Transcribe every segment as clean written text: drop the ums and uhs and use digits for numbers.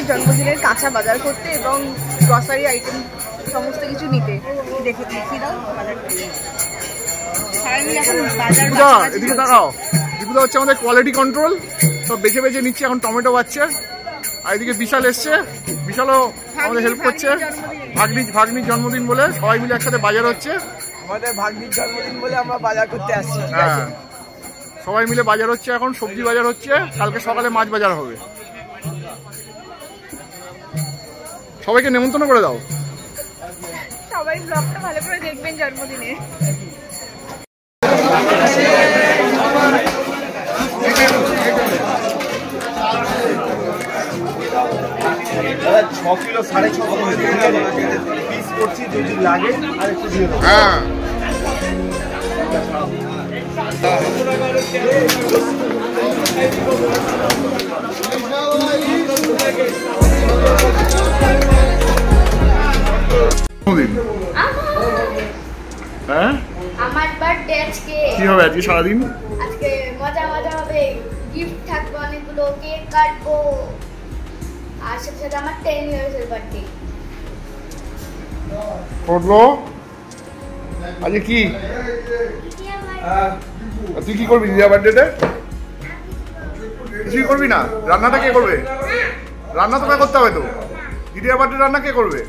জন্মদিনের কাঁচা বাজার করতে এবং গ্রসারি আইটেম সমস্ত কিছু নিতে। দেখিয়ে দাও বাজার করতে। এদিকে তাকাও, দীপুদা হচ্ছে আমাদের কোয়ালিটি কন্ট্রোল, সব বেছে বেছে নিচ্ছে। এখন টমেটো বাচ্ছে। আর এদিকে বিশাল এসছে, বিশালও আমাদের হেল্প করছে। ভাগ্নির জন্মদিন বলে সবাই মিলে একসাথে বাজার হচ্ছে। আমাদের ভাগ্নির জন্মদিন বলে আমরা বাজার করতে আসছি। হ্যাঁ, সবাই মিলে বাজার হচ্ছে। এখন সবজি বাজার হচ্ছে, কালকে সকালে মাছ বাজার হবে। সবাইকে নেমন্তন্ন করে দাও। সবাই ব্লগটা ভালো করে দেখবেন জন্মদিনে। কিলো 6.5 পিস করছি, যদি লাগে আর একটু দিয়ে দেবো। হ্যাঁ, হ্যাঁ আমার বার্থডে আজকে। কি হবে আজকে সারাদিন? আজকে মজা মজা হবে, গিফট থাকবে অনেকগুলো, কেক কাটবো, আর সাথে সাথে আমার 10 ইয়ার্সের বার্থডে। করলো আজকে কি? তুই কি করবি দিদা বার্থডেতে? কিছুই করবি না? রান্নাটা কে করবে? রান্না তোকে করতে হবে তো। দিদির বার্থডে রান্না কে করবে?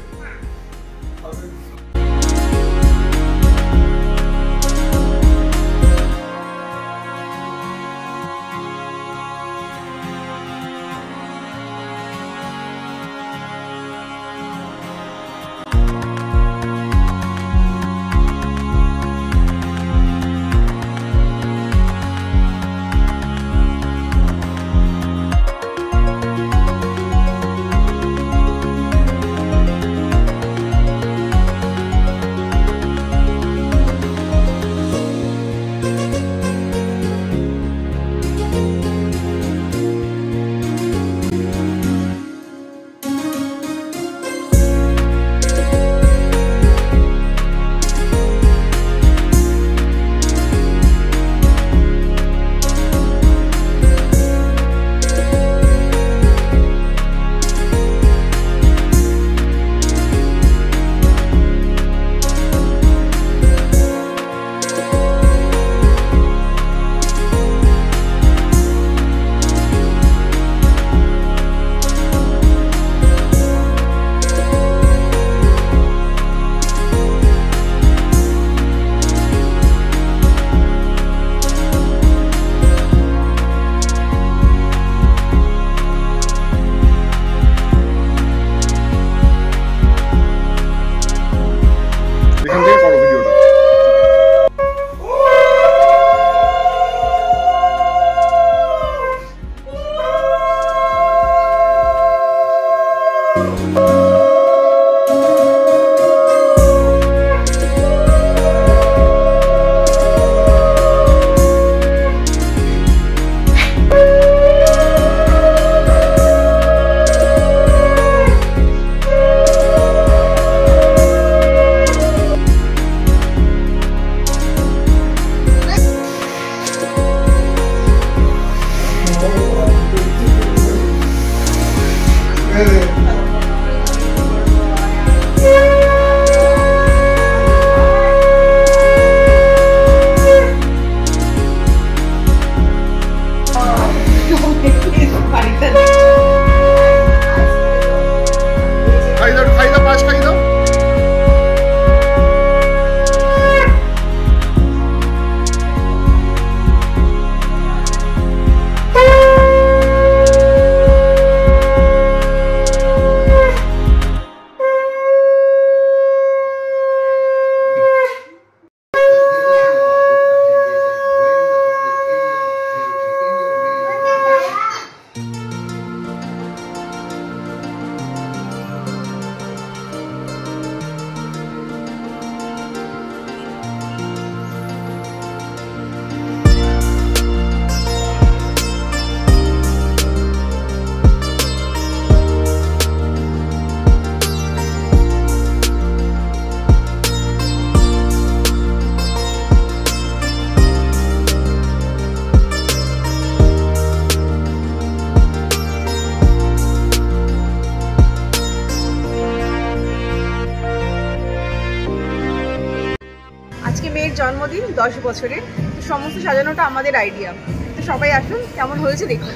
আজকে মেয়ের জন্মদিন 10 বছরের, সমস্ত সাজানোটা আমাদের আইডিয়া। তো সবাই আসুন, কেমন হয়েছে দেখুন।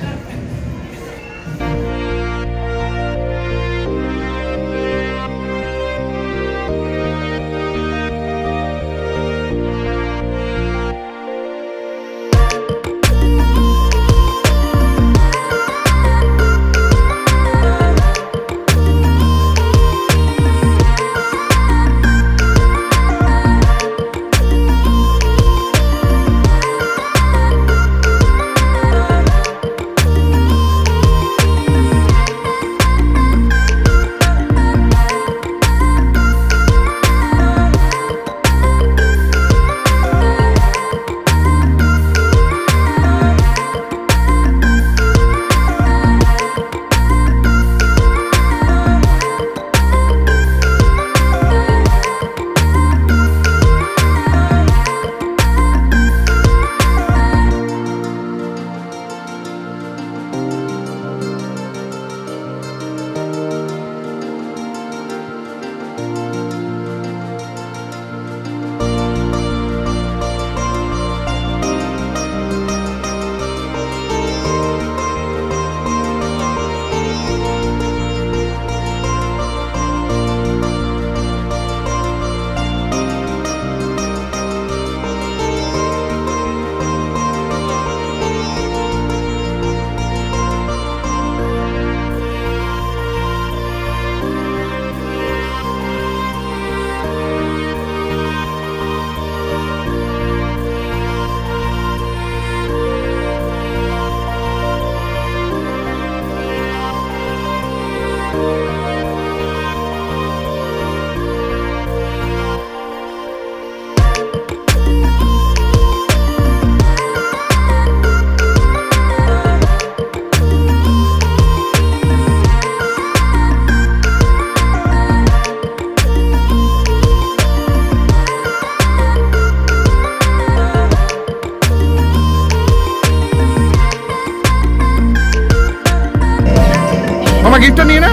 আমার গিফটটা নিয়ে না।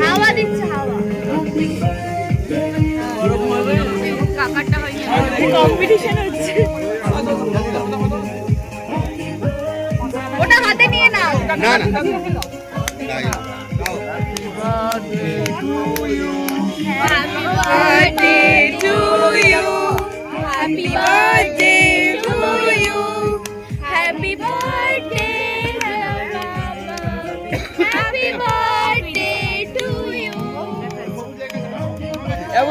হাওয়া দিচ্ছে, হাওয়া কাকারটা হয়ে গেছে, কম্পিটিশন হচ্ছে। ওটা হাতে নিয়ে নাও। না না Happy birthday to you. Happy birthday to you. Happy birthday. Happy birthday to you.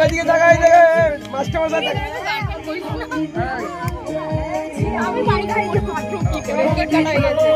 এদিকে তাকাই দে মাস্টার মশাই। আমি বাড়ি গাড়িতে পাঠক কি করে কেটে হয়ে গেছে।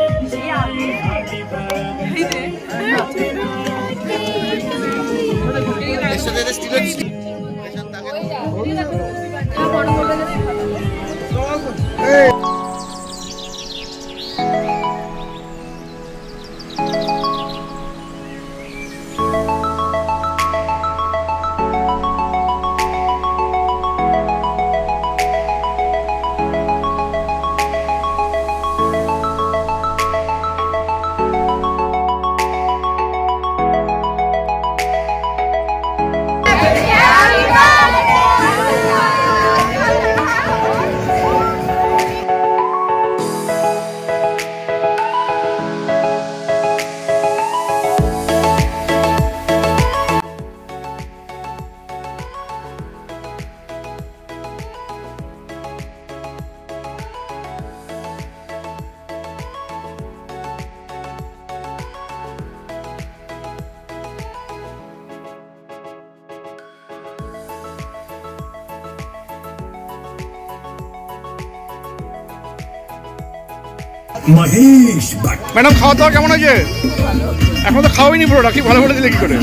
মহেশ ভট্ট। ম্যাডাম খাওয়া দাওয়া কেমন আছে? এখন তো খাওয়াইনি পুরোটা, কি ভালো করে দিলে কি করে?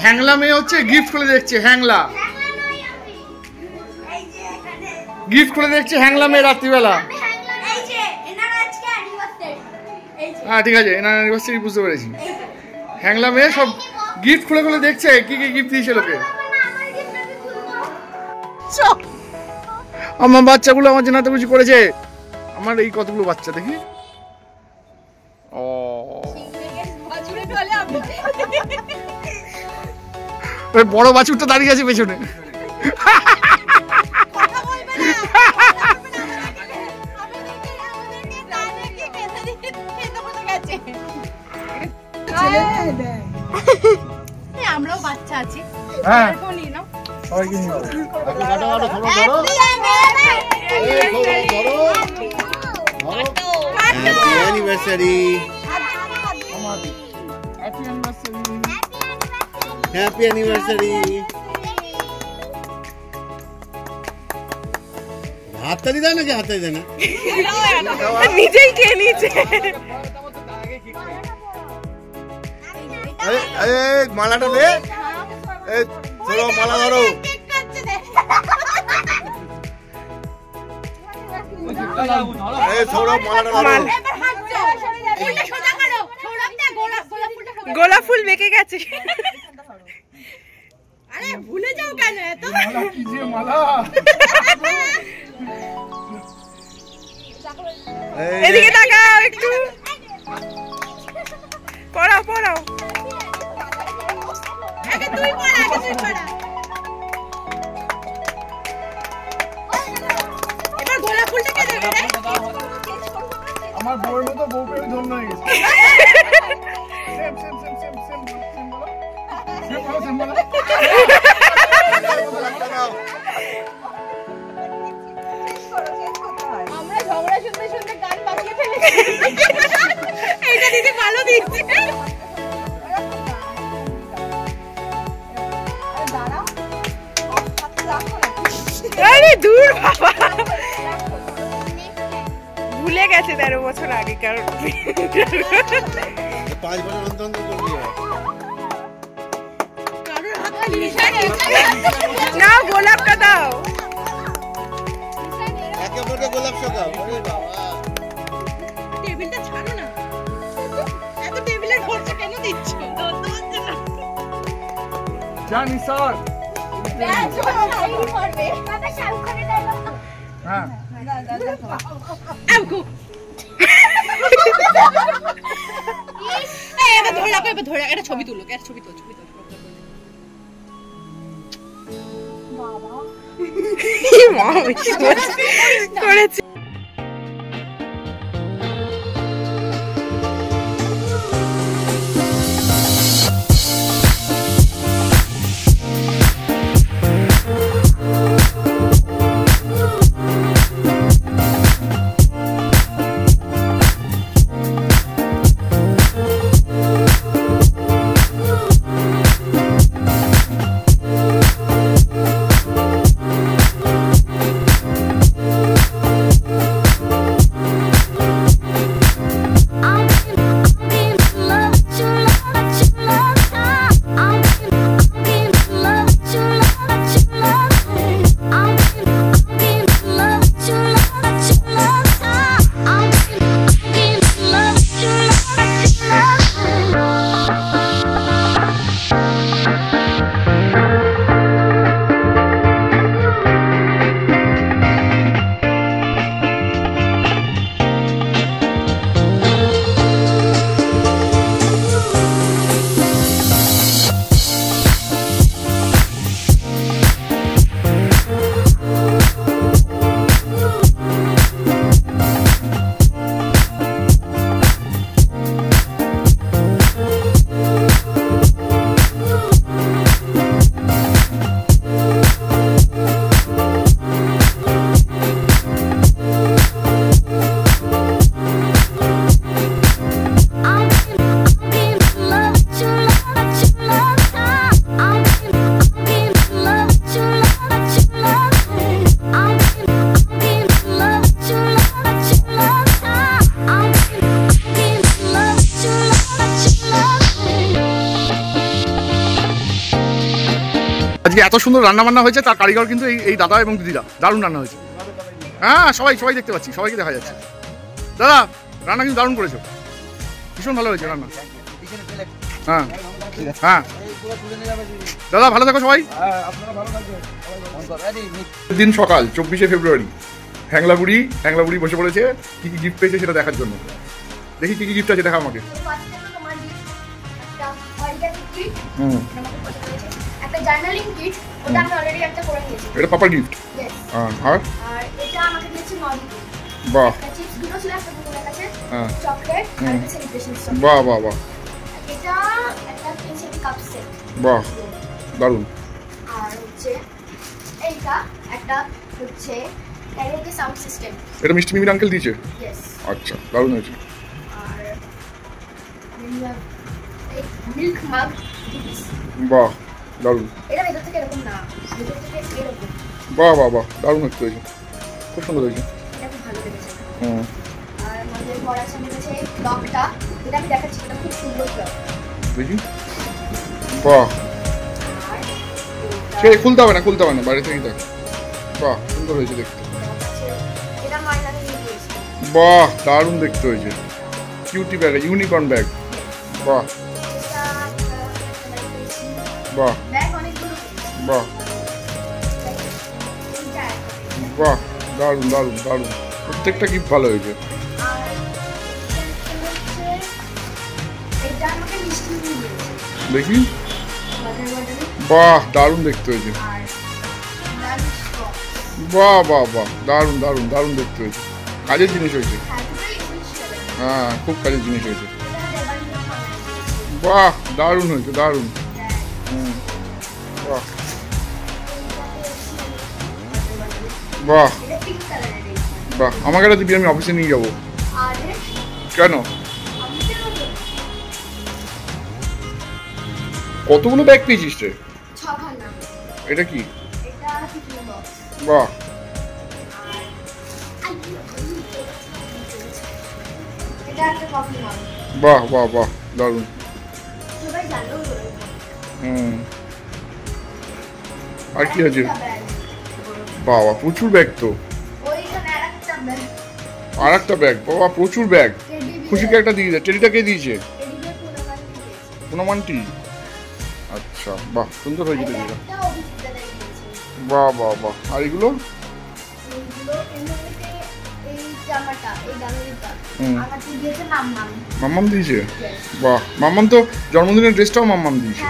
হ্যাংলা মেয়ে হচ্ছে গিফট খুলে দেখছে। হ্যাংলা গিফট খুলে দেখছে হ্যাংলা মেয়ে রাত্রিবেলা। হ্যাঁ ঠিক আছে, এনার অ্যানিভার্সারি বুঝতে পেরেছি। হ্যাংলা মেয়ে সব গিফট খুলে খুলে দেখছে কি কি গিফট দিয়েছে লোকে। আমার বাচ্চাগুলো আমার জন্য এত কিছু করেছে। আমার এই কতগুলো বাচ্চা দেখি। ও ওই বড় বাছুরটা দাঁড়িয়ে আছে পেছনে। আমরাও বাচ্চা আছি। হ্যাঁ সবাইকে নিয়ে হ্যাপি অ্যানিভার্সারি, হ্যাপি অ্যানিভার্সারি। হাততালি দেয় নাকি? হাততালি দেয় না, নিজেই খেয়ে নিয়েছে। মালাটা দে, ধরো মালা ধরো। গোলাপ ফুল বেঁকে গেছে। আরে ভুলে যাও কেন এত? এদিকে তাকাও একটু, পড়াও পড়াও। আগে তুই পড়া, আগে তুই পড়া। এবার গোলাপ ফুলটা কে দেবে রে? আমার বউয়ের মতো বউ পেয়ে ধন্য হয়ে গেছে। Same same same same same same বলো, সেম বলো, সেম বলো। আমরা ঝগড়া শুনতে শুনতে গান বাজিয়ে ফেলেছি। এইটা দিদি ভালো দিচ্ছে। আরে দূর বাবা, ভুলে গেছে 13 বছর আগে কারণ 5 বছর অন্তর অন্তর করবি। না গোলাপটা দাও। একে অপরকে গোলাপ শোকাও। আরে বাবা, টেবিলটা ছাড়ো না, এত টেবিলের খরচা কেন দিচ্ছ? জানি স্যার। হ্যাঁ একটা ছবি তুলো, একটা ছবি তুলো, ছবি তুলো। করেছে। সুন্দর রান্না বান্না হয়েছে, তার কারিগর কিন্তু এই দাদা এবং দিদিরা। দারুণ রান্না হয়েছে। হ্যাঁ, সবাই দেখতে পাচ্ছি, সবাইকে দেখা যাচ্ছে। দাদা রান্না কিন্তু দারুণ করেছো, ভীষণ ভালো হয়েছে রান্না। হ্যাঁ হ্যাঁ দাদা ভালো থাকো সবাই। দিন সকাল 24শে ফেব্রুয়ারি, হ্যাংলাগুড়ি বসে পড়েছে কি কি গিফট পেয়েছে সেটা দেখার জন্য। দেখি কি কি গিফট আছে, দেখা আমাকে। একটা জার্নালিং কিট, ওটা আমি অলরেডি একটা করে নিয়েছি। এটা পাপার গিফট। আর এটা আমাকে দিয়েছে নদী। বাহ, চিপস গুলো ছিল একটা বুকের কাছে, হ্যাঁ চকলেট আর একটা সেলিব্রেশন স্টক। বাহ বাহ বাহ, এটা একটা পেন্সিল কাপ সেট। বাহ দারুণ। আর হচ্ছে এইটা একটা হচ্ছে ক্যারিয়াকে সাউন্ড সিস্টেম। এটা মিষ্টি মিমির আঙ্কেল দিয়েছে। ইয়েস। আচ্ছা দারুণ হয়েছে। আর এই মিল্ক মাগ। বাহ দারুণ। এটা ভেতর থেকে এরকম না, ভেতর থেকে এরকম। বাহ বাহ বাহ, দারুণ হয়েছে, খুব সুন্দর হয়েছে। এটা খুব ভালো লেগেছে। হুম। আর আমাদের বড়ার সামনে আছে ক্লকটা, এটা আমি দেখাচ্ছি, এটা খুব সুন্দর ক্লক। দেখি, বাহ, আর সে খুলতে হবে না, বাইরে থেকেই দেখ। বাহ সুন্দর হয়েছে দেখতে। এটা মাইনাস নিয়ে দিয়েছে। বাহ দারুণ দেখতে হয়েছে, কিউটি ব্যাগ, ইউনিকর্ন ব্যাগ। বাহ বাহ ব্যাগ অনেকগুলো বাহ বাহ, দারুণ দারুণ দারুণ, প্রত্যেকটা গিফট ভালো হয়েছে। আর এটা আমাকে মিষ্টি নিয়ে দিয়েছে। দেখি, বাটার বাহ দারুণ দেখতে হয়েছে। আর লাঞ্চ বক্স। বাহ বাহ বাহ, দারুণ দারুণ দারুণ দেখতে হয়েছে, কাজের জিনিস হয়েছে। হ্যাঁ খুব কাজের জিনিস হয়েছে। বাহ দারুণ হয়েছে, দারুণ। বাহ বাহ বাহ, আমাকে একটা দিবি, আমি অফিসে নিয়ে যাবো। কেন? কতগুলো ব্যাগ পেয়েছিস রে? এটা কি? বাহ বাহ বাহ বাহ, দারুণ। হুম, আর কি আছে? বাবা প্রচুর ব্যাগ তো। আর একটা ব্যাগ, বাবা প্রচুর ব্যাগ। খুশিকে একটা দিয়ে দেয়। টেডিটা কে দিয়েছে? পুনমান্টি। আচ্ছা বাহ, সুন্দর হয়েছে টেডিটা। বাহ বাহ বাহ, আর এগুলো? মাম্মাম দিয়েছে। বাহ, মাম্মাম তো জন্মদিনের ড্রেসটাও মাম্মাম দিয়েছে।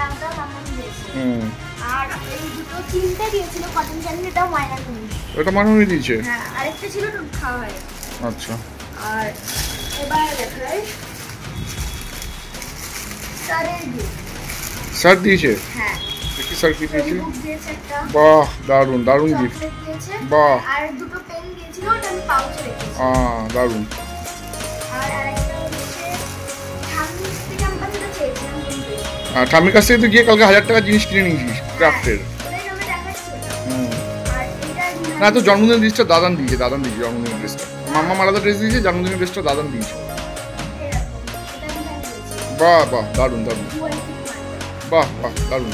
হুম, আর এই দুটো তিনটে দিয়েছিল কটন ক্যান্ডি, এটাও মাইনার দিয়েছে। ওটা মানবই দিয়েছে। হ্যাঁ, আরেকটা ছিল তো খাওয়া হয়। আচ্ছা, আর এবার দেখাই স্যারের গিফট। স্যার দিয়েছে? হ্যাঁ। দেখি স্যার কি দিয়েছে। বুক দিয়েছে একটা। বাহ দারুণ দারুণ গিফট। চকলেট দিয়েছে। বাহ। আর দুটো পেন দিয়েছিল, ওটা আমি পাউচে রেখেছি। দারুণ। আর আরেকটা হচ্ছে ঠাম্মির থেকে আমি যেটা চেয়েছিলাম কিন্তু। ঠাম্মির কাছ থেকে তুই গিয়ে কালকে 1000 টাকার জিনিস কিনে নিয়েছিস ক্রাফটের। ওটাই আমি দেখাচ্ছি। হুম। আর এটা না, তো জন্মদিনের ড্রেসটা দাদান দিয়েছে জন্মদিনের ড্রেসটা। মাম্মা আলাদা ড্রেস দিয়েছে, জন্মদিনের ড্রেসটা দাদান দিয়েছে। বাহ বাহ, দারুণ দারুণ। বাহ বাহ, দারুণ।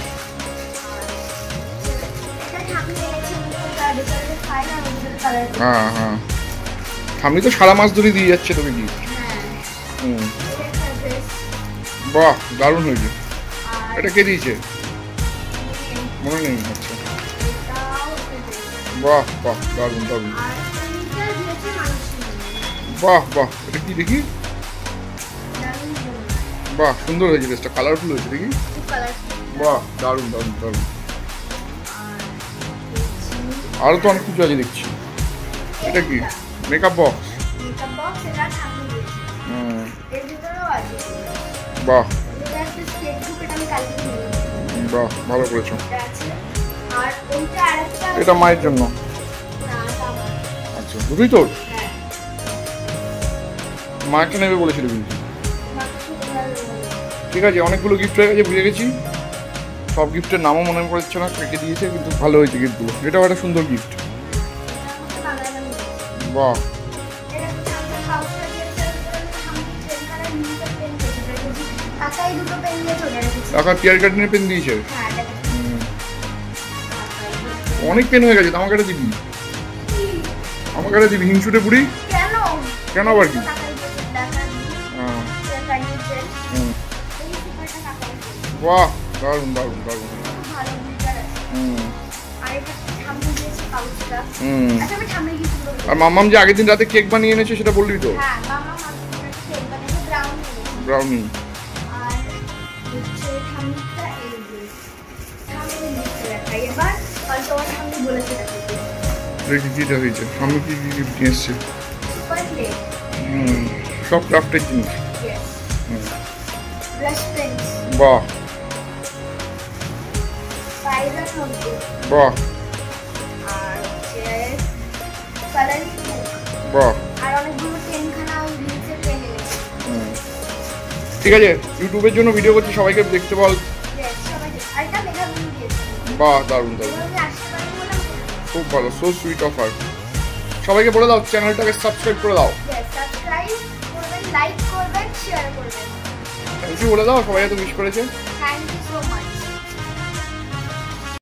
হ্যাঁ হ্যাঁ, ঠাম্মি তো সারা মাস ধরে দিয়ে যাচ্ছে তোকে গিফট। হুম, বাহ দারুণ হয়েছে। এটা কে দিয়েছে মনে নেই। আচ্ছা, বাহ বাহ, দারুণ দারুণ। বাহ বাহ, এটা কি দেখি? বাহ সুন্দর হয়েছে ড্রেসটা, কালারফুল হয়েছে দেখি। বাহ দারুণ দারুণ দারুণ। আরো তো অনেক কিছু আছে দেখছি। এটা কি? Makeup box. হুম, বাহ বাহ, ভালো করেছো। এটা মায়ের জন্য। আচ্ছা, দুটোই তোর? মায়েরটা নেবে বলেছিল কিন্তু। ঠিক আছে, অনেকগুলো গিফট হয়ে গেছে, বুঝে গেছি। সব গিফটের নামও মনে পড়ছে না, কেটে দিয়েছে, কিন্তু ভালো হয়েছে গিফটগুলো। এটাও একটা সুন্দর গিফট। বাহ, টাকা টিয়ার গার্ডেনের পেন দিয়েছে। অনেক পেন হয়ে গেছে, আমার কাছে দিবি, আমার কাছে দিবি হিংসুটে বুড়ি। কেন কেন আবার কি? হ্যাঁ বাহ, দারুণ দারুণ দারুণ। ভালো ফিচার আছে। হুম আর এটা সামনে দিয়েছে পাউচটা। হুম। আচ্ছা আমি সামনে গিয়ে পুরো আর মাম্মাম যে আগের দিন রাতে কেক বানিয়ে এনেছে সেটা বলবি তো? হ্যাঁ মামা মামা কেক বানিয়েছে ব্রাউনি। ব্রাউনি। আর হচ্ছে ঠাম্মিটা এই যে ঠাম্মি লিখতে দেখাই এবার আর তোমার ঠাম্মি বলেছে দেখাতে দেখি কিটা হয়েছে, আমি কি কি গিফট নিয়ে এসছে। সুপার প্লেট হুম, সব ক্রাফটের জিনিস। ইয়েস হুম। ব্রাশ পেন্স বাহ স্পাইরাল নোটবুক বাহ আর হচ্ছে কালারিং বুক বাহ। আর অনেকগুলো পেনখানা ওই নিচে পেন এনেছে। হুম। ঠিক আছে, ইউটিউবের জন্য ভিডিও করছি, সবাইকে দেখতে বল। ইয়েস সবাই আর এটা মেঘা বুক দিয়েছে। বাহ, দারুণ দারুণ, আমি আসতে পারি বলে খুব ভালো, সো সুইট অফ হার। সবাইকে বলে দাও চ্যানেলটাকে সাবস্ক্রাইব করে দাও। ইয়েস সাবস্ক্রাইব করবেন, লাইক করবেন, শেয়ার করবেন। থ্যাংক ইউ বলে দাও, সবাই এত উইশ করেছে। Thank you so much.